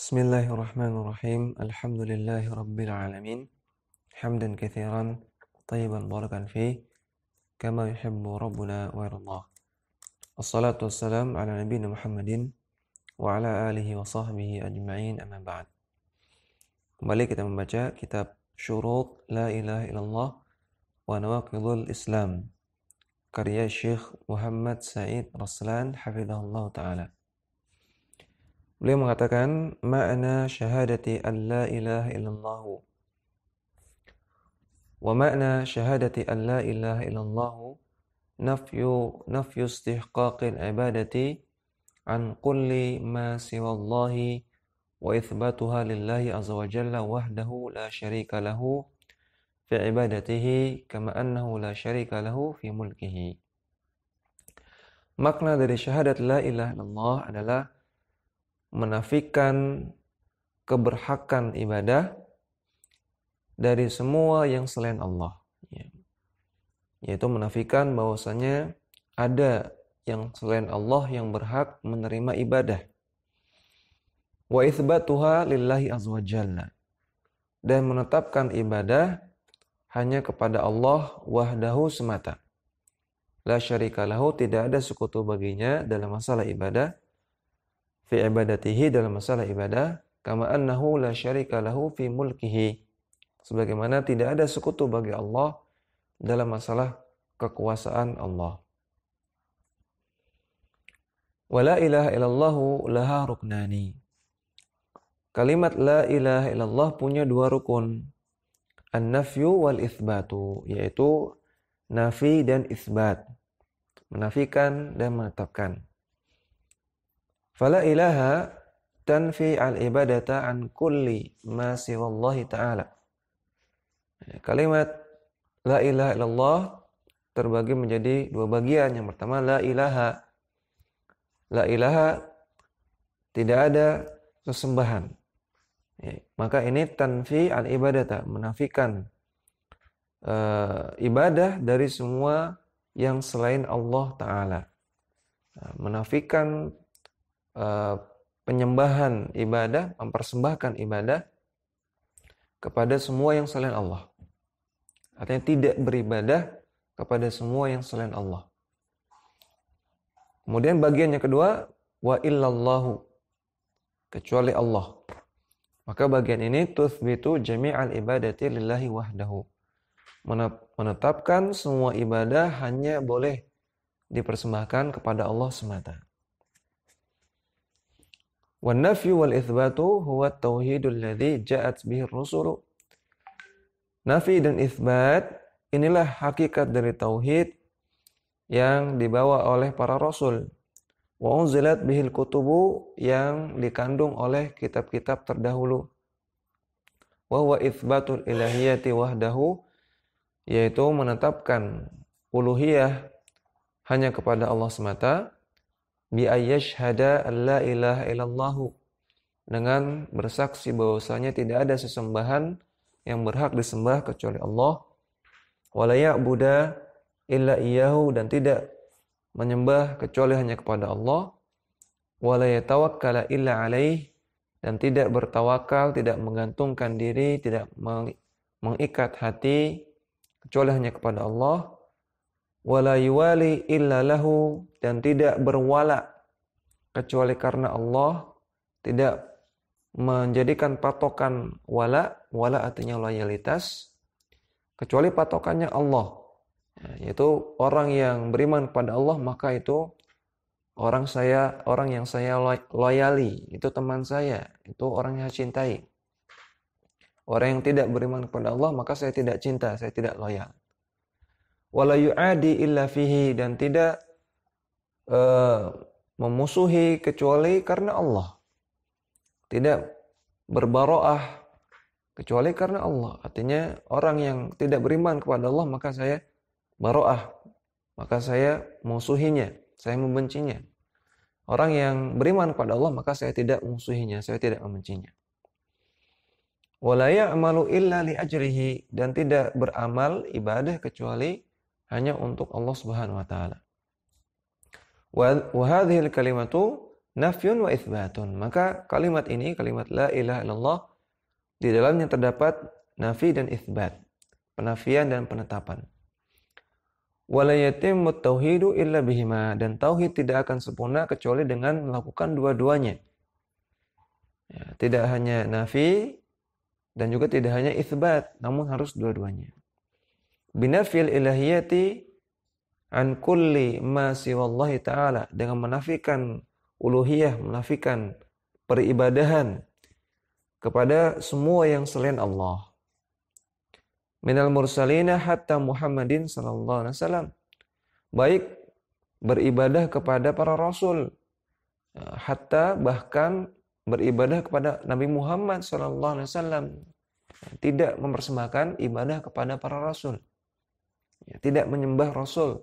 Bismillahirrahmanirrahim. Alhamdulillahi rabbil alamin. Hamdan katsiran tayyiban barakan fih kama yuhibbu rabbuna wa yardah. Assalatu wassalam ala nabiyyina Muhammadin wa ala alihi wa sahbihi ajma'in, amma ba'd. Kembali kita membaca kitab Syurut La Ilaha Illallah wa Nawaqidul Islam karya Syekh Muhammad Said Raslan hafizahullah ta'ala. Beliau mengatakan makna syahadati an la ilaha illallah. Wa makna syahadati an la ilaha illallah nafyu istihqaqil ibadati an kulli ma siwallahi wa itsbatuha lillahi azza wa jalla wahdahu la syarika lahu fi ibadatihi kama annahu la syarika lahu fi mulkihi. Makna dari syahadat la ilaha illallah adalah menafikan keberhakan ibadah dari semua yang selain Allah, yaitu menafikan bahwasanya ada yang selain Allah yang berhak menerima ibadah. Wa itsbatuha lillahi azza wa jalla, dan menetapkan ibadah hanya kepada Allah wahdahu semata. La syarika lahu, tidak ada sekutu baginya dalam masalah ibadah. Fi ibadatihi, dalam masalah ibadah, kama annahu la syarika lahu fi mulkihi, sebagaimana tidak ada sekutu bagi Allah dalam masalah kekuasaan Allah. Wa la ilaha illallah laha ruknani. Kalimat la ilaha illallah punya dua rukun, an-nafyu wal itsbatu, yaitu nafi dan isbat, menafikan dan menetapkan. Fala ilaha tanfi al-ibadata an kulli ma siwallahi ta'ala. Kalimat la ilaha illallah terbagi menjadi dua bagian. Yang pertama, la ilaha. La ilaha, tidak ada sesembahan. Maka ini tanfi al-ibadata, menafikan ibadah dari semua yang selain Allah Ta'ala. Menafikan penyembahan ibadah, mempersembahkan ibadah kepada semua yang selain Allah. Artinya tidak beribadah kepada semua yang selain Allah. Kemudian bagian yang kedua, wa illallahu, kecuali Allah. Maka bagian ini tuthbitu jami'al ibadati lillahi wahdahu, menetapkan semua ibadah hanya boleh dipersembahkan kepada Allah semata. Wan nafyu wal itsbatu huwa at-tauhidul ladzi ja'at bihi ar-rusul. Nafi dan itsbat, inilah hakikat dari tauhid yang dibawa oleh para rasul. Wa unzilat bihil kutubu, yang dikandung oleh kitab-kitab terdahulu. Wa huwa itsbatul ilahiyyati wahdahu, yaitu menetapkan uluhiyah hanya kepada Allah semata. Bi ayyashhada alla ilaha illallah, dengan bersaksi bahwasanya tidak ada sesembahan yang berhak disembah kecuali Allah. Wa la ya'budu illa iyyahu, dan tidak menyembah kecuali hanya kepada Allah. Wa la yatawakkala illa alaih, dan tidak bertawakal, tidak menggantungkan diri, tidak mengikat hati kecuali hanya kepada Allah. Wala yuwali illa lahu, dan tidak berwala kecuali karena Allah, tidak menjadikan patokan wala artinya loyalitas, kecuali patokannya Allah. Yaitu orang yang beriman kepada Allah, maka itu orang yang saya loyali, itu teman saya, itu orang yang saya cintai. Orang yang tidak beriman kepada Allah, maka saya tidak cinta, saya tidak loyal. Wala yu'adi illa fihi, dan tidak memusuhi kecuali karena Allah. Tidak berbaroah kecuali karena Allah. Artinya orang yang tidak beriman kepada Allah, maka saya baroah, maka saya musuhinya, saya membencinya. Orang yang beriman kepada Allah, maka saya tidak musuhinya, saya tidak membencinya. Wala ya'malu illa li ajrihi, dan tidak beramal ibadah kecuali hanya untuk Allah Subhanahu wa taala. Wa hadhil kalimatu nafyun wa itsbatun. Maka kalimat ini, kalimat la ilaha illallah, di dalamnya terdapat nafi dan itsbat, penafian dan penetapan. Wala yatimmu tauhidu illa bihima, dan tauhid tidak akan sempurna kecuali dengan melakukan dua-duanya. Ya, tidak hanya nafi dan juga tidak hanya itsbat, namun harus dua-duanya. Binafil ilahiyati an kulli ma siwallahi ta'ala, dengan menafikan uluhiyah, menafikan peribadahan kepada semua yang selain Allah. Minal mursalina hatta Muhammadin sallallahu alaihi wasallam, baik beribadah kepada para rasul, hatta bahkan beribadah kepada Nabi Muhammad sallallahu alaihi wasallam, tidak mempersembahkan ibadah kepada para rasul, tidak menyembah rasul,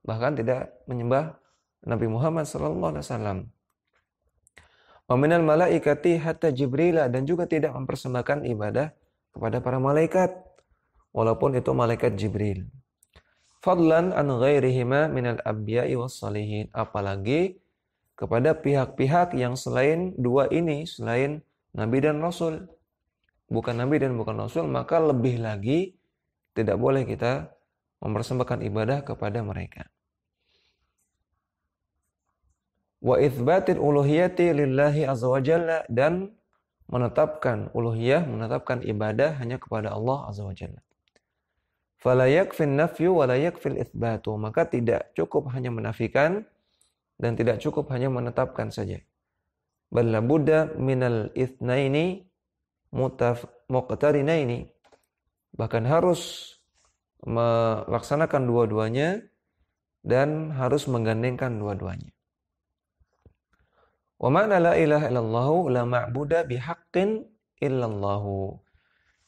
bahkan tidak menyembah Nabi Muhammad sallallahu alaihi wasallam. Wa minal malaikati hatta Jibril, dan juga tidak mempersembahkan ibadah kepada para malaikat, walaupun itu malaikat Jibril. Fadlan an ghairihima minal anbiya'i was salihin, apalagi kepada pihak-pihak yang selain dua ini, selain Nabi dan Rasul. Bukan Nabi dan bukan Rasul, maka lebih lagi tidak boleh kita mempersembahkan ibadah kepada mereka. Wa itsbatil uluhiyati lillahi azza wa jalla, dan menetapkan uluhiyah, menetapkan ibadah hanya kepada Allah azza wa jalla. Fala yakfin nafyu wa la yakfil itsbatu, maka tidak cukup hanya menafikan dan tidak cukup hanya menetapkan saja. Bal labudda minal itsnaini muqtarinaini, bahkan harus melaksanakan dua-duanya dan harus menggandengkan dua-duanya. Wa ma'na la ilaha illallah la ma'buda bihaqqin illallah.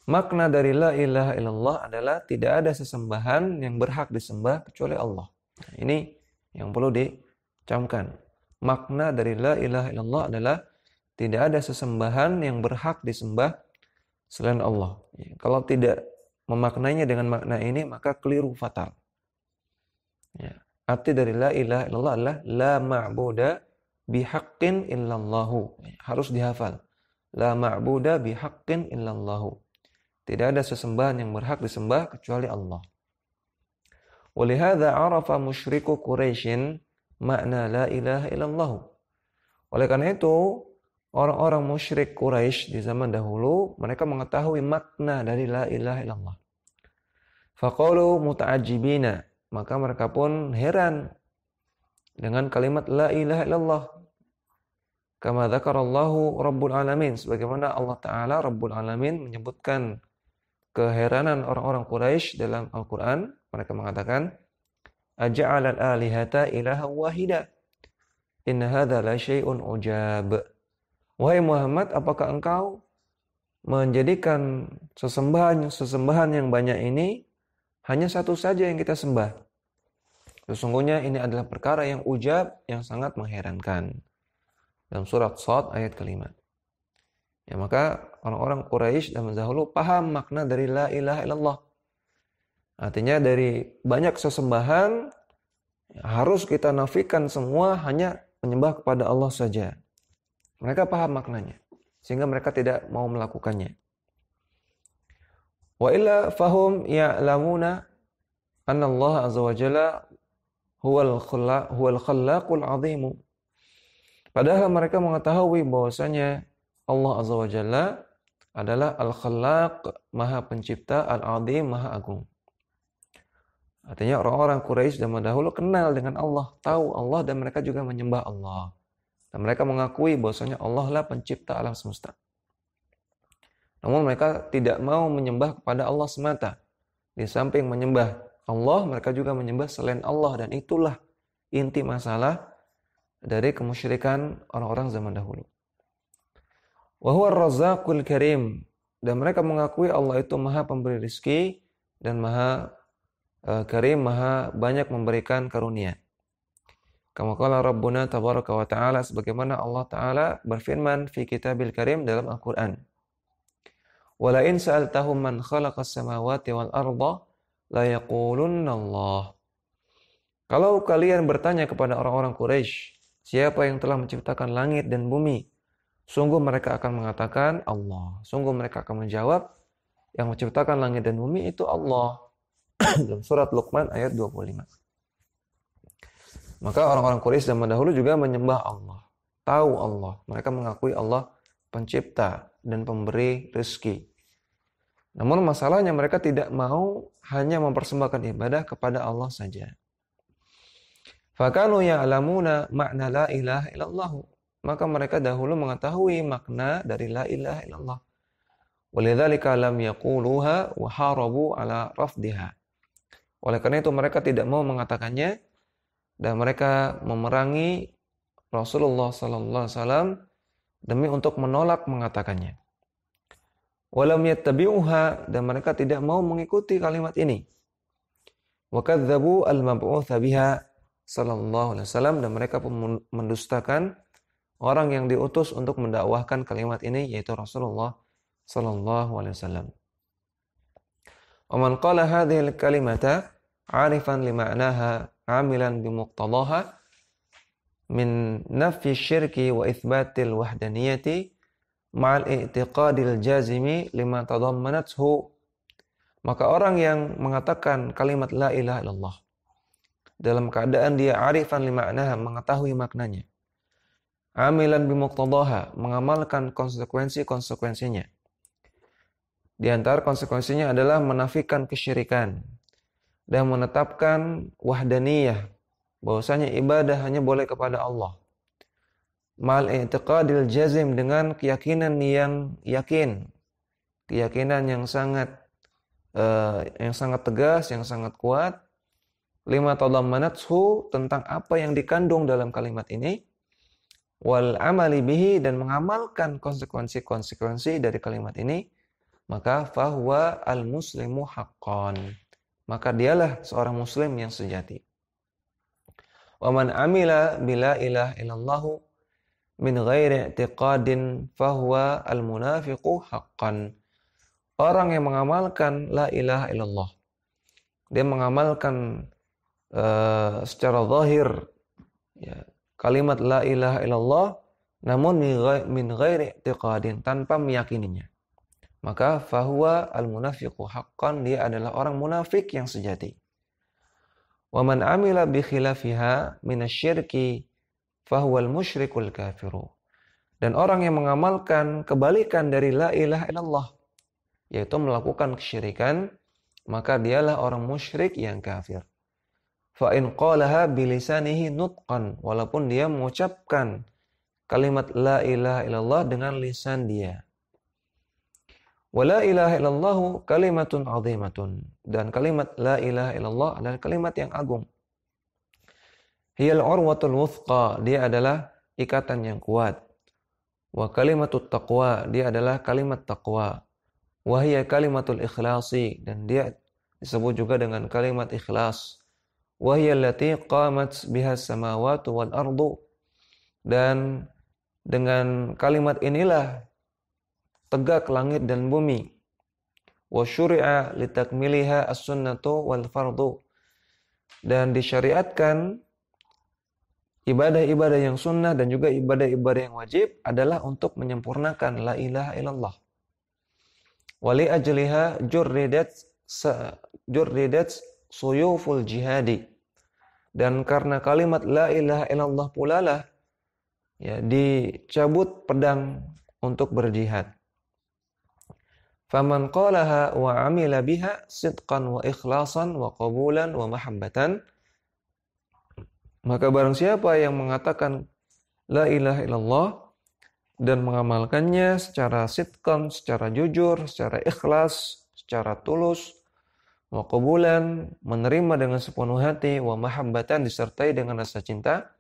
Makna dari la ilaha illallah adalah tidak ada sesembahan yang berhak disembah kecuali Allah. Nah, ini yang perlu dicamkan. Makna dari la ilaha illallah adalah tidak ada sesembahan yang berhak disembah selain Allah. Kalau tidak memaknainya dengan makna ini, maka keliru fatal. Ya. Arti dari la ilaha illallah adalah la ma'buda bihaqqin illallahu. Harus dihafal. La ma'buda bihaqqin illallahu. Tidak ada sesembahan yang berhak disembah kecuali Allah. Walihadza arafa musyriku Quraisyin makna la ilaha illallah. Oleh karena itu, orang-orang musyrik Quraisy di zaman dahulu, mereka mengetahui makna dari la ilaha illallah. Faqalu muta'ajjibina, maka mereka pun heran dengan kalimat la ilaha illallah. Kama dzakarallahu rabbul alamin, sebagaimana Allah Ta'ala Rabbul Alamin menyebutkan keheranan orang-orang Quraisy dalam Al-Quran. Mereka mengatakan, aja'alal alihata ilaha wahida, inna hadza la syai'un ujab. Wahai Muhammad, apakah engkau menjadikan sesembahan yang banyak ini hanya satu saja yang kita sembah? Sesungguhnya ini adalah perkara yang ujab, yang sangat mengherankan. Dalam surat Shad ayat ke-5. Ya, maka orang-orang Quraisy zaman dahulu paham makna dari la ilaha illallah. Artinya dari banyak sesembahan harus kita nafikan semua, hanya menyembah kepada Allah saja. Mereka paham maknanya, sehingga mereka tidak mau melakukannya. Wa illa fahum ya'lamuna anna Allah azza wa jalla huwal khallaqul azimu. Padahal mereka mengetahui bahwasanya Allah azza wa jalla adalah al-khallaq, maha pencipta, al-azim, maha agung. Artinya orang-orang Quraisy zaman dahulu kenal dengan Allah, tahu Allah, dan mereka juga menyembah Allah. Dan mereka mengakui bahwasanya Allah lah pencipta alam semesta. Namun mereka tidak mau menyembah kepada Allah semata. Di samping menyembah Allah, mereka juga menyembah selain Allah, dan itulah inti masalah dari kemusyrikan orang-orang zaman dahulu. Wa huwa ar-razzaqul karim, dan mereka mengakui Allah itu maha pemberi rezeki dan maha karim, maha banyak memberikan karunia. Kama qala Rabbuna tabaraka wa ta'ala, sebagaimana Allah Ta'ala berfirman fi kitabil karim dalam Al-Quran. Wa la in sa'altahum man khalaqas samawati wal arda la yaqulunna Allah. Kalau kalian bertanya kepada orang-orang Quraisy, siapa yang telah menciptakan langit dan bumi? Sungguh mereka akan mengatakan Allah. Sungguh mereka akan menjawab, yang menciptakan langit dan bumi itu Allah. Dalam surat Luqman ayat 25. Maka orang-orang Quraisy zaman dahulu juga menyembah Allah. Tahu Allah. Mereka mengakui Allah pencipta dan pemberi rezeki. Namun masalahnya mereka tidak mau hanya mempersembahkan ibadah kepada Allah saja. Fakanu ya'lamuna makna la ilaha illallah. Maka mereka dahulu mengetahui makna dari la ilaha illallah. Walidzalika lam yaquluha wa harabu ala rafdiha. Oleh karena itu mereka tidak mau mengatakannya dan mereka memerangi Rasulullah sallallahu alaihi wasallam demi untuk menolak mengatakannya. Walam yattabi'uha, dan mereka tidak mau mengikuti kalimat ini. Wa kadzdzabu al-mab'utsa biha sallallahu alaihi wasallam, dan mereka pun mendustakan orang yang diutus untuk mendakwahkan kalimat ini, yaitu Rasulullah sallallahu alaihi wasallam. Wa man qala hadhihi al-kalimata 'arifan lima'naha 'amilan bimuqtadaha min nafyi syirki wa itsbatil wahdaniyati ma'al i'tiqadil jazimi lima tadammanathu. Maka orang yang mengatakan kalimat la ilaha illallah dalam keadaan dia arifan lima'naha, mengetahui maknanya, amilan bimuqtadaha, mengamalkan konsekuensi-konsekuensinya. Di antara konsekuensinya adalah menafikan kesyirikan dan menetapkan wahdaniyah, bahwasanya ibadah hanya boleh kepada Allah. Mal i'tiqadil jazim, dengan keyakinan yang yakin, keyakinan yang sangat tegas, yang sangat kuat. Lima tadammanathu, tentang apa yang dikandung dalam kalimat ini. Wal amali bihi, dan mengamalkan konsekuensi-konsekuensi dari kalimat ini. Maka fahuwa al-muslimu haqqan, maka dialah seorang muslim yang sejati. Wa man amila bila ilaha illallah min ghairi i'tiqadin fahuwa al-munafiqu haqqan. Orang yang mengamalkan la ilaha illallah, dia mengamalkan secara zahir ya, kalimat la ilaha illallah, namun min ghairi i'tiqadin, tanpa meyakininya, maka fahuwa al-munafiqu haqqan, dia adalah orang munafik yang sejati. Wa man amila bi khilafiha minasyirki fahuwa al-musyrikul kafiru. Dan orang yang mengamalkan kebalikan dari la ilaha illallah, yaitu melakukan kesyirikan, maka dialah orang musyrik yang kafir. Fa in qalaha bilisanihi nutqan, walaupun dia mengucapkan kalimat la ilaha illallah dengan lisan dia. Wa la ilaha illallah kalimatun azimatun, dan kalimat la ilaha illallah adalah kalimat yang agung. Hiyal urwatul wuthqa, dia adalah ikatan yang kuat. Wa kalimatut taqwa, dia adalah kalimat taqwa. Wa hiya kalimatul ikhlasi, dan dia disebut juga dengan kalimat ikhlas. Wa hiya allati qamat biha samawati wal ardu, dan dengan kalimat inilah tegak langit dan bumi. Wa syuri'a litakmiliha as-sunnatu wal fardu, dan disyariatkan ibadah-ibadah yang sunnah dan juga ibadah-ibadah yang wajib adalah untuk menyempurnakan la ilaha illallah. Wali ajliha jurridat suyuful jihadi, dan karena kalimat la ilaha illallah pula lah ya, dicabut pedang untuk berjihad. Faman qalaha wa amila biha sidqan wa ikhlasan wa qabulan wa mahabbatan, maka barang siapa yang mengatakan la ilaha illallah dan mengamalkannya secara sidqan, secara jujur, secara ikhlas, secara tulus, wa qabulan, menerima dengan sepenuh hati, wa mahabbatan, disertai dengan rasa cinta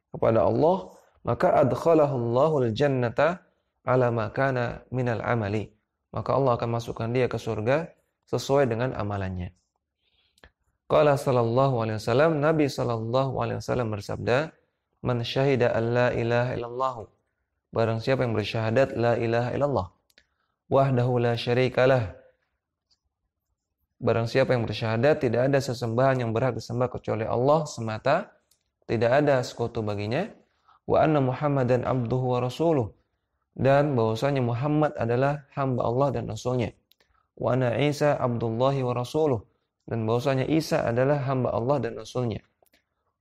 kepada Allah, maka adkhalahu Allahul jannata ala ma kana minal amali, maka Allah akan masukkan dia ke surga sesuai dengan amalannya. Qala sallallahu alaihi wasallam, Nabi sallallahu alaihi wasallam bersabda, man syahida an la ilaha illallah, barang siapa yang bersyahadat la ilaha illallah, wahdahu la syarikalah, barang siapa yang bersyahadat tidak ada sesembahan yang berhak disembah kecuali Allah semata, tidak ada sekutu baginya, wa anna Muhammadan abduhu wa rasuluh, dan bahwasanya Muhammad adalah hamba Allah dan Rasulnya. Wa anna Isa abdullahi wa rasuluh, dan bahwasanya Isa adalah hamba Allah dan Rasulnya.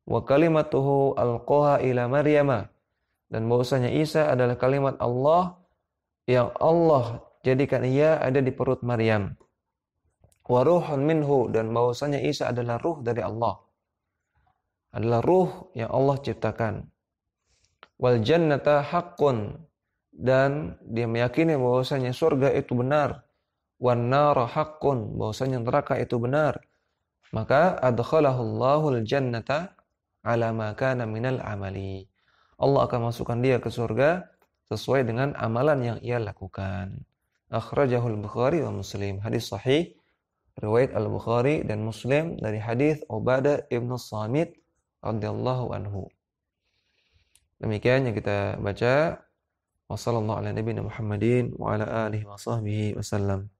Wa kalimatuhu alqaha ila Maryama, dan bahwasanya Isa adalah kalimat Allah yang Allah jadikan ia ada di perut Maryam. Wa ruhun minhu, dan bahwasanya Isa adalah ruh dari Allah. Adalah ruh yang Allah ciptakan. Wal jannata haqqun, dan dia meyakini bahwasanya surga itu benar. Wan nara haqqun, bahwasanya neraka itu benar. Maka adkhalahu Allahul jannata ala ma kana minal amali. Allah akan masukkan dia ke surga sesuai dengan amalan yang ia lakukan. Akhrajahul Bukhari wa Muslim. Hadis sahih riwayat Al-Bukhari dan Muslim dari hadis Ubadah ibn Samit radhiyallahu anhu. Demikian yang kita baca. Wassallallahu ala nabiyina Muhammadin wa ala alihi wa sahbihi wasallam.